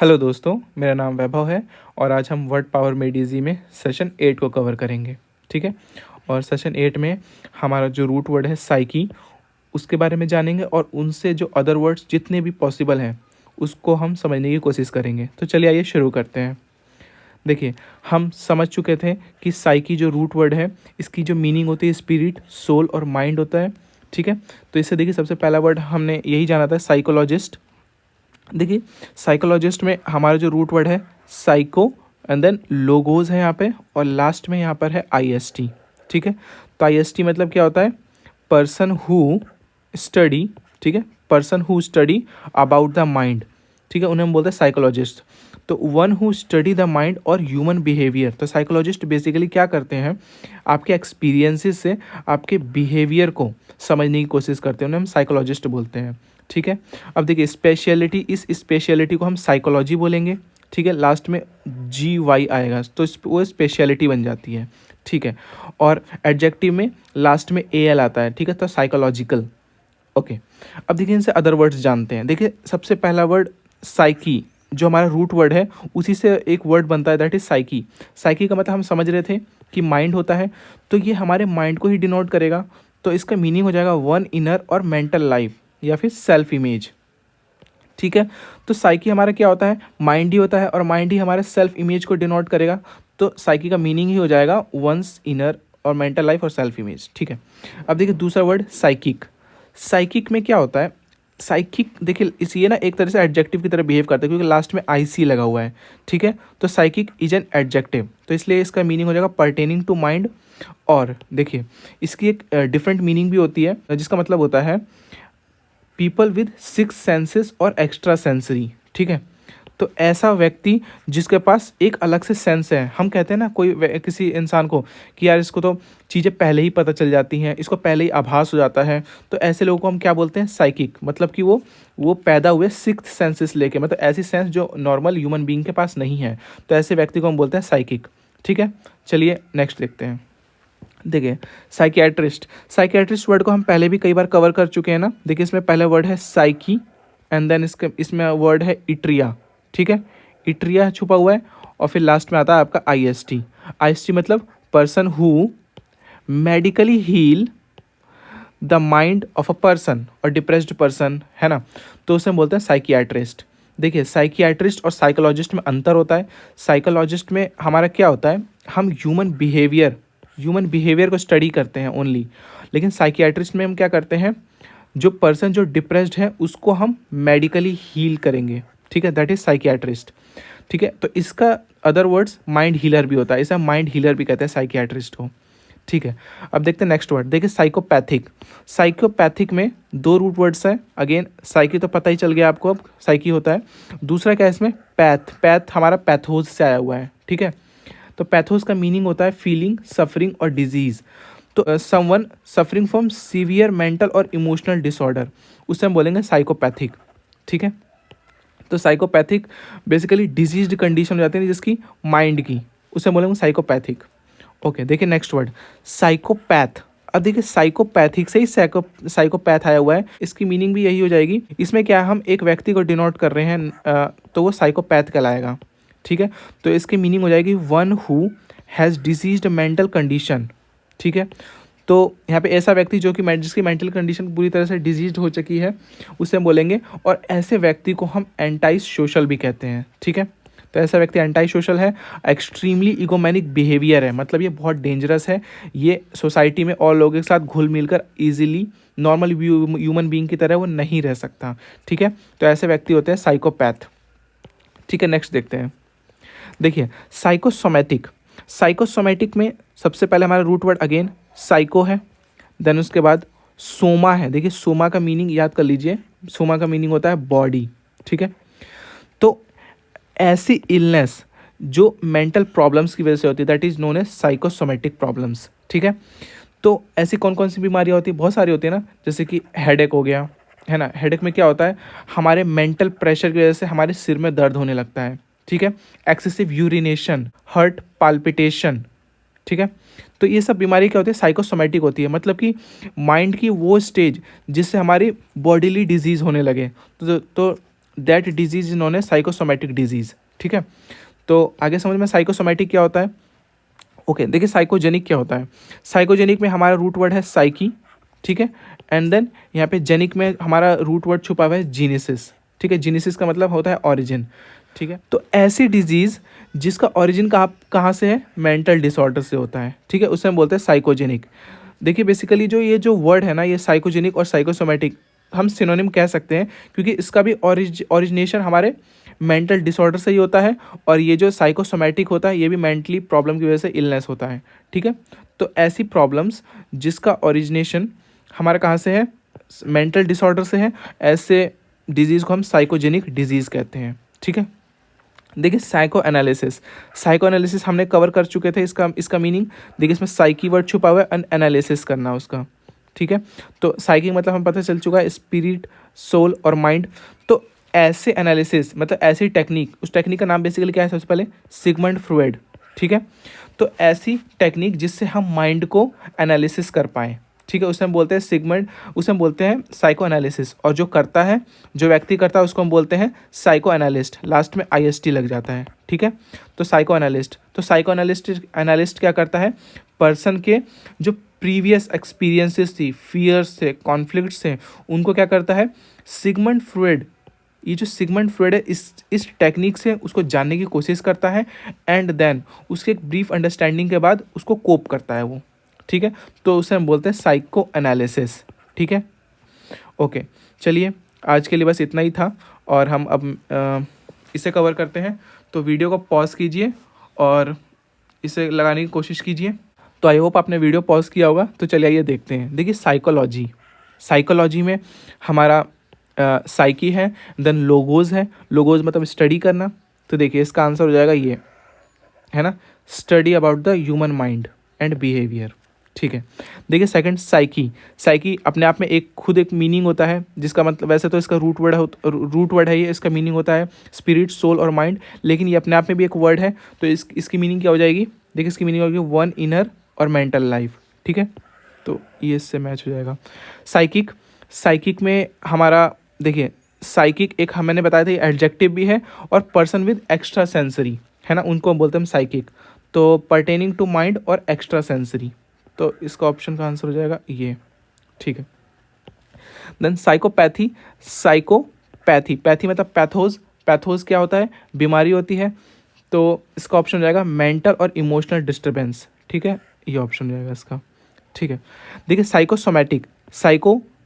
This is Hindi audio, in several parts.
हेलो दोस्तों, मेरा नाम वैभव है और आज हम वर्ड पावर मेड इजी में सेशन 8 को कवर करेंगे। ठीक है। और सेशन 8 में हमारा जो रूट वर्ड है साइकी, उसके बारे में जानेंगे और उनसे जो अदर वर्ड्स जितने भी पॉसिबल हैं उसको हम समझने की कोशिश करेंगे। तो चलिए आइए शुरू करते हैं। देखिए, हम समझ चुके थे कि साइकी जो रूट वर्ड है इसकी जो मीनिंग होती है स्पिरिट, सोल और माइंड होता है। ठीक है। तो इससे देखिए सबसे पहला वर्ड हमने यही जाना था, साइकोलॉजिस्ट। देखिए, साइकोलॉजिस्ट में हमारा जो रूट वर्ड है साइको एंड देन लोगोज है यहाँ पे, और लास्ट में यहाँ पर है आईएसटी। ठीक है। तो आईएसटी मतलब क्या होता है? Person who study. ठीक है, person who study about the mind. ठीक है, उन्हें हम बोलते हैं साइकोलॉजिस्ट। तो one who study the mind और ह्यूमन बिहेवियर। तो साइकोलॉजिस्ट बेसिकली क्या करते हैं? आपके एक्सपीरियंसेस से आपके बिहेवियर को समझने की कोशिश करते हैं, उन्हें हम साइकोलॉजिस्ट बोलते हैं। ठीक है। अब देखिए स्पेशलिटी, इस स्पेशलिटी को हम साइकोलॉजी बोलेंगे। ठीक है, लास्ट में GY आएगा तो वो स्पेशलिटी बन जाती है। ठीक है। और एडजेक्टिव में लास्ट में AL आता है। ठीक है, तो साइकोलॉजिकल। ओके। अब देखिए इनसे अदर वर्ड्स जानते हैं। देखिए सबसे पहला वर्ड साइकी, जो हमारा रूट वर्ड है उसी से एक वर्ड बनता है, दैट इज साइकी। साइकी का मतलब हम समझ रहे थे कि माइंड होता है, तो ये हमारे माइंड को ही डिनोट करेगा। तो इसका मीनिंग हो जाएगा वन इनर और मेंटल लाइफ या फिर सेल्फ इमेज। ठीक है। तो साइकी हमारा क्या होता है? माइंड ही होता है, और माइंड ही हमारे सेल्फ इमेज को डिनोट करेगा। तो साइकी का मीनिंग ही हो जाएगा वंस इनर और मेंटल लाइफ और सेल्फ इमेज। ठीक है। अब देखिए दूसरा वर्ड साइकिक। साइकिक में क्या होता है? साइकिक देखिए इस ये ना एक तरह से एडजेक्टिव की तरह बिहेव करता है, क्योंकि लास्ट में IC लगा हुआ है। ठीक है। तो साइकिक इज एन एडजेक्टिव, तो इसलिए इसका मीनिंग हो जाएगा पर्टेनिंग टू माइंड। और देखिए इसकी एक डिफरेंट मीनिंग भी होती है, जिसका मतलब होता है पीपल विद 6 सेंसेस और एक्स्ट्रा सेंसरी। ठीक है। तो ऐसा व्यक्ति जिसके पास एक अलग से सेंस है। हम कहते हैं ना किसी इंसान को कि यार इसको तो चीज़ें पहले ही पता चल जाती हैं, इसको पहले ही आभास हो जाता है। तो ऐसे लोगों को हम क्या बोलते हैं? साइकिक। मतलब कि वो पैदा हुए 6 सेंसेस लेके, मतलब ऐसी सेंस जो नॉर्मल ह्यूमन बीइंग के पास नहीं है। तो ऐसे व्यक्ति को हम बोलते हैं साइकिक। ठीक है। चलिए नेक्स्ट देखते हैं। देखिए साइकियाट्रिस्ट। साइकियाट्रिस्ट वर्ड को हम पहले भी कई बार कवर कर चुके हैं ना। देखिए इसमें पहला वर्ड है साइकी एंड देन इसमें वर्ड है इट्रिया। ठीक है, इट्रिया छुपा हुआ है, और फिर लास्ट में आता है आपका IST। IST मतलब person who medically heal the mind of a person, और डिप्रेस्ड पर्सन है ना, तो उसे हम बोलते हैं साइकियाट्रिस्ट। देखिए साइकियाट्रिस्ट और साइकोलॉजिस्ट में अंतर होता है। साइकोलॉजिस्ट में हमारा क्या होता है? हम ह्यूमन बिहेवियर को स्टडी करते हैं ओनली। लेकिन साइकियाट्रिस्ट में हम क्या करते हैं? जो पर्सन जो डिप्रेस्ड है उसको हम मेडिकली हील करेंगे। ठीक है, दैट इज साइकियाट्रिस्ट। ठीक है। तो इसका अदर वर्ड्स माइंड हीलर भी होता है, इसे हम माइंड हीलर भी कहते हैं साइकियाट्रिस्ट को। ठीक है। अब देखते हैं नेक्स्ट वर्ड। देखिए साइकोपैथिक। साइकोपैथिक में 2 रूट वर्ड्स हैं। अगेन साइकी तो पता ही चल गया आपको, अब साइकी होता है। दूसरा क्या है इसमें? पैथ। पैथ हमारा पैथोज से आया हुआ है। ठीक है। तो पैथोस का मीनिंग होता है फीलिंग, सफरिंग और डिजीज। तो someone suffering from severe mental और इमोशनल डिसऑर्डर, उसे हम बोलेंगे साइकोपैथिक। ठीक है। तो साइकोपैथिक बेसिकली डिजीज्ड कंडीशन हो जाती है जिसकी माइंड की, उसे हम बोलेंगे साइकोपैथिक। ओके, देखिए नेक्स्ट वर्ड साइकोपैथ। अब देखिए साइकोपैथिक से ही साइकोपैथ आया हुआ है, इसकी मीनिंग भी यही हो जाएगी। इसमें क्या हम एक व्यक्ति को डिनोट कर रहे हैं, तो वो साइकोपैथ कहलाएगा। ठीक है। तो इसकी मीनिंग हो जाएगी one who has diseased mental condition. ठीक है। तो यहाँ पे ऐसा व्यक्ति जो कि जिसकी मेंटल कंडीशन पूरी तरह से डिजीज्ड हो चुकी है, उसे हम बोलेंगे। और ऐसे व्यक्ति को हम एंटाई सोशल भी कहते हैं। ठीक है। तो ऐसा व्यक्ति एंटाई सोशल है, एक्सट्रीमली इगोमेनिक बिहेवियर है, मतलब ये बहुत डेंजरस है। ये सोसाइटी में और लोगों के साथ घुल मिलकर ईजिली नॉर्मल ह्यूमन बीइंग की तरह वो नहीं रह सकता। ठीक है। तो ऐसे व्यक्ति होते हैं साइकोपैथ। ठीक है, नेक्स्ट देखते हैं। देखिए साइकोसोमेटिक। साइकोसोमेटिक में सबसे पहले हमारा रूट वर्ड अगेन साइको है, देन उसके बाद सोमा है। देखिए सोमा का मीनिंग याद कर लीजिए, सोमा का मीनिंग होता है बॉडी। ठीक है। तो ऐसी इलनेस जो मेंटल प्रॉब्लम्स की वजह से होती है, that is known as psychosomatic problems. ठीक है। तो ऐसी कौन कौन सी बीमारियाँ होती है? बहुत सारी होती है ना, जैसे कि हेडेक हो गया, है ना। हेडेक में क्या होता है? हमारे मेंटल प्रेशर की वजह से हमारे सिर में दर्द होने लगता है। ठीक है। Excessive urination, heart palpitation. ठीक है। तो ये सब बीमारी क्या होती है? साइकोसोमेटिक होती है, मतलब कि माइंड की वो स्टेज जिससे हमारी बॉडीली डिजीज़ होने लगे। तो that disease is known as psychosomatic disease. ठीक है, तो आगे समझ में साइकोसोमेटिक क्या होता है। ओके देखिए साइकोजेनिक क्या होता है। साइकोजेनिक में हमारा रूट वर्ड है साइकी, ठीक है, एंड देन यहाँ पे जेनिक में हमारा रूट वर्ड छुपा हुआ है जीनेसिस। ठीक है, जीनेसिस का मतलब होता है ऑरिजिन। ठीक है, तो ऐसी डिजीज जिसका ऑरिजिन कहाँ से है, मेंटल डिसऑर्डर से होता है। ठीक है, उसे हम बोलते हैं साइकोजेनिक। देखिए बेसिकली जो ये जो वर्ड है ना, ये साइकोजेनिक और साइकोसोमेटिक हम सिनोनिम कह सकते हैं, क्योंकि इसका भी ओरिजिनेशन हमारे मेंटल डिसऑर्डर से ही होता है, और ये जो साइकोसोमेटिक होता है ये भी मेंटली प्रॉब्लम की वजह से इलनेस होता है। ठीक है, तो ऐसी प्रॉब्लम्स जिसका ओरिजिनेशन हमारा कहाँ से है, मेंटल डिसऑर्डर से है, ऐसे डिजीज़ को हम साइकोजेनिक डिजीज़ कहते हैं। ठीक है, देखिए साइको एनालिसिस हमने कवर कर चुके थे। इसका मीनिंग देखिए, इसमें साइकी वर्ड छुपा हुआ है, एनालिसिस करना उसका। ठीक है, तो साइकी मतलब हमें पता चल चुका है स्पिरिट, सोल और माइंड। तो ऐसे एनालिसिस मतलब ऐसी टेक्निक, उस टेक्निक का नाम बेसिकली क्या है, सबसे पहले सिगमंड फ्रॉइड। ठीक है, तो ऐसी टेक्निक जिससे हम माइंड को एनालिसिस कर पाएँ, ठीक है, उसे हम बोलते हैं सिगमंड, उसे हम बोलते हैं साइको एनालिसिस। और जो करता है, जो व्यक्ति करता है उसको हम बोलते हैं साइको एनालिस्ट, लास्ट में IST लग जाता है। ठीक है, तो साइको एनालिस्ट क्या करता है, पर्सन के जो प्रीवियस एक्सपीरियंसेस थी, फियर्स थे, कॉन्फ्लिक्ट्स थे, उनको क्या करता है, सिगमंड फ्रॉइड, ये जो सिगमंड फ्रॉइड है इस टेक्निक से उसको जानने की कोशिश करता है, एंड देन उसके एक ब्रीफ अंडरस्टैंडिंग के बाद उसको कोप करता है वो। ठीक है, तो उसे हम बोलते हैं साइको एनालिसिस। ठीक है, ओके चलिए आज के लिए बस इतना ही था, और हम अब इसे कवर करते हैं। तो वीडियो को पॉज कीजिए और इसे लगाने की कोशिश कीजिए। तो आई होप आपने वीडियो पॉज किया होगा। तो चलिए आइए देखते हैं। देखिए साइकोलॉजी में हमारा साइकी है, देन लोगोज है, लोगोज मतलब स्टडी करना। तो देखिए इसका आंसर हो जाएगा ये, है ना, study about the human mind and behaviour. ठीक है, देखिए सेकंड साइकी अपने आप में एक मीनिंग होता है, जिसका मतलब वैसे तो इसका रूट वर्ड है ये, इसका मीनिंग होता है स्पिरिट, सोल और माइंड, लेकिन ये अपने आप में भी एक वर्ड है। तो इसकी मीनिंग क्या हो जाएगी, देखिए इसकी मीनिंग होगी वन इनर और मेंटल लाइफ। ठीक है, तो ये इससे मैच हो जाएगा। साइकिक में हमारा देखिए साइकिक एक मैंने बताया था एडजेक्टिव भी है, और पर्सन विद एक्स्ट्रा सेंसरी, है ना, उनको हम बोलते हैं साइकिक। तो पर्टेनिंग टू माइंड और एक्स्ट्रा सेंसरी, तो इसका ऑप्शन का आंसर हो जाएगा ये। ठीक है, देन पैथी मतलब पैथोज क्या होता है, बीमारी होती है। तो इसका ऑप्शन हो जाएगा मेंटल और इमोशनल डिस्टर्बेंस। ठीक है, ये ऑप्शन हो जाएगा इसका। ठीक है, देखिए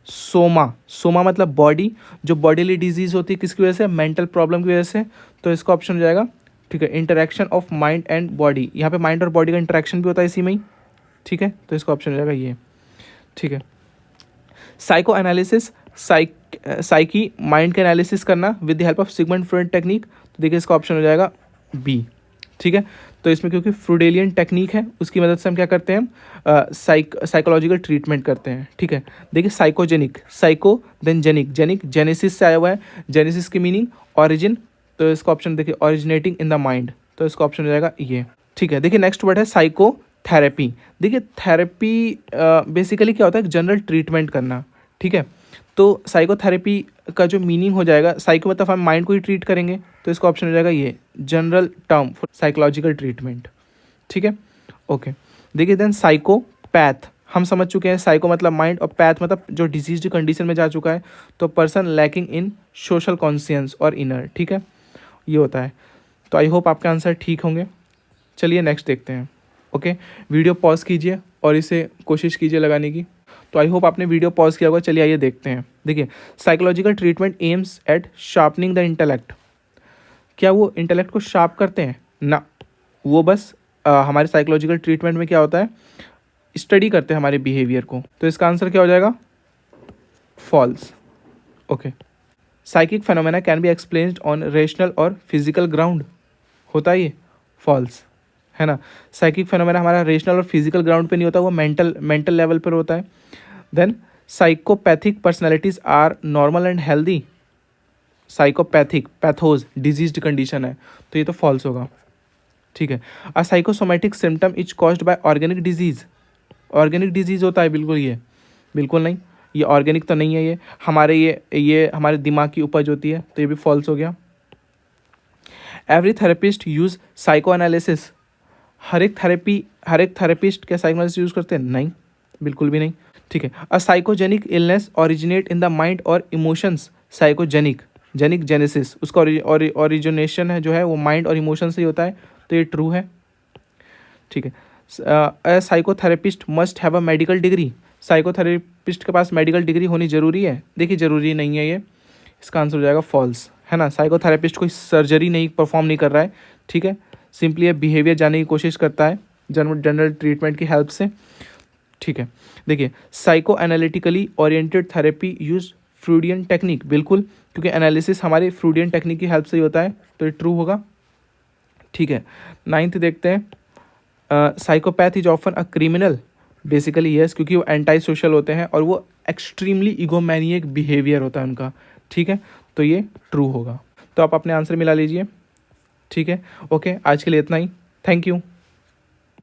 सोमा मतलब बॉडी, जो बॉडीली डिजीज होती है किसकी वजह से, मेंटल प्रॉब्लम की वजह से। तो इसका ऑप्शन हो जाएगा, ठीक है, interaction of mind and body, यहाँ पे माइंड और बॉडी का इंटरेक्शन भी होता है इसी में ही। ठीक है, तो इसका ऑप्शन हो जाएगा ये। ठीक है, साइको एनालिसिस साइकी माइंड का एनालिसिस करना with the help of Sigmund Freud technique. तो देखिए इसका ऑप्शन हो जाएगा बी। ठीक है, तो इसमें क्योंकि फ्रूडेलियन टेक्निक है उसकी मदद से हम क्या करते हैं, साइकोलॉजिकल ट्रीटमेंट करते हैं। ठीक है, देखिए साइको देन जेनेसिस से आया हुआ है, जेनेसिस की मीनिंग ऑरिजिन। तो इसका ऑप्शन देखिए ऑरिजिनेटिंग इन द माइंड, तो इसका ऑप्शन हो जाएगा ये। ठीक है, देखिए नेक्स्ट वर्ड है साइकोथेरेपी। देखिए थेरेपी बेसिकली क्या होता है, जनरल ट्रीटमेंट करना। ठीक है, तो साइकोथेरेपी का जो मीनिंग हो जाएगा, साइको मतलब हम माइंड को ही ट्रीट करेंगे, तो इसका ऑप्शन हो जाएगा ये, general term for psychological treatment. ठीक है, ओके देखिए देन साइकोपैथ हम समझ चुके हैं, साइको मतलब माइंड और पैथ मतलब जो डिजीज कंडीशन में जा चुका है, तो person lacking in social conscience और इनर। ठीक है, ये होता है। तो आई होप आपके आंसर ठीक होंगे। चलिए नेक्स्ट देखते हैं। ओके, वीडियो पॉज कीजिए और इसे कोशिश कीजिए लगाने की। तो आई होप आपने वीडियो पॉज किया होगा। चलिए आइए देखते हैं। देखिए psychological treatment aims at sharpening the intellect. क्या वो इंटेलेक्ट को शार्प करते हैं ना, वो बस हमारे साइकोलॉजिकल ट्रीटमेंट में क्या होता है, स्टडी करते हैं हमारे बिहेवियर को। तो इसका आंसर क्या हो जाएगा, false. Okay, psychic phenomena can be explained on rational और फिजिकल ग्राउंड। होता है ये फॉल्स, है ना। साइकिक फेनोमेना हमारा रेशनल और फिजिकल ग्राउंड पे नहीं होता, वो मेंटल लेवल पर होता है। Then psychopathic personalities are normal and healthy. Psychopathic pathos diseased condition है, तो ये तो फॉल्स होगा। ठीक है, a psychosomatic symptom is caused by organic disease. Organic disease होता है बिल्कुल, ये बिल्कुल नहीं, ये ऑर्गेनिक तो नहीं है, ये हमारे दिमाग की उपज होती है, तो ये भी फॉल्स हो गया। Every therapist use psychoanalysis, हर एक थेरेपिस्ट क्या साइकोएनालिसिस यूज़ करते हैं? नहीं, बिल्कुल भी नहीं। ठीक है। A psychogenic illness originate in the mind और इमोशंस, साइकोजेनिक, जेनिक जेनेसिस, उसका ओरिजिनेशन है जो है वो माइंड और इमोशन से ही होता है, तो ये ट्रू है। ठीक है। A psychotherapist must have a medical degree, psychotherapist के पास मेडिकल डिग्री होनी जरूरी है? देखिए जरूरी नहीं है ये, इसका आंसर हो जाएगा फॉल्स, है ना। साइकोथेरेपिस्ट कोई सर्जरी नहीं परफॉर्म नहीं कर रहा है, ठीक है, सिंपली ये बिहेवियर जानने की कोशिश करता है जनरल ट्रीटमेंट की हेल्प से। ठीक है। देखिए psychoanalytically oriented therapy use Freudian technique, बिल्कुल, क्योंकि एनालिसिस हमारी फ्रूडियन टेक्निक की हेल्प से ही होता है, तो ये ट्रू होगा। ठीक है। 9th देखते हैं, psychopath is often a criminal, basically yes, क्योंकि वो एंटाई सोशल होते हैं और वो एक्सट्रीमली ईगोमैनियक बिहेवियर होता है उनका। ठीक है, तो ये ट्रू होगा। तो आप अपने आंसर मिला लीजिए। ठीक है, ओके, आज के लिए इतना ही। Thank you.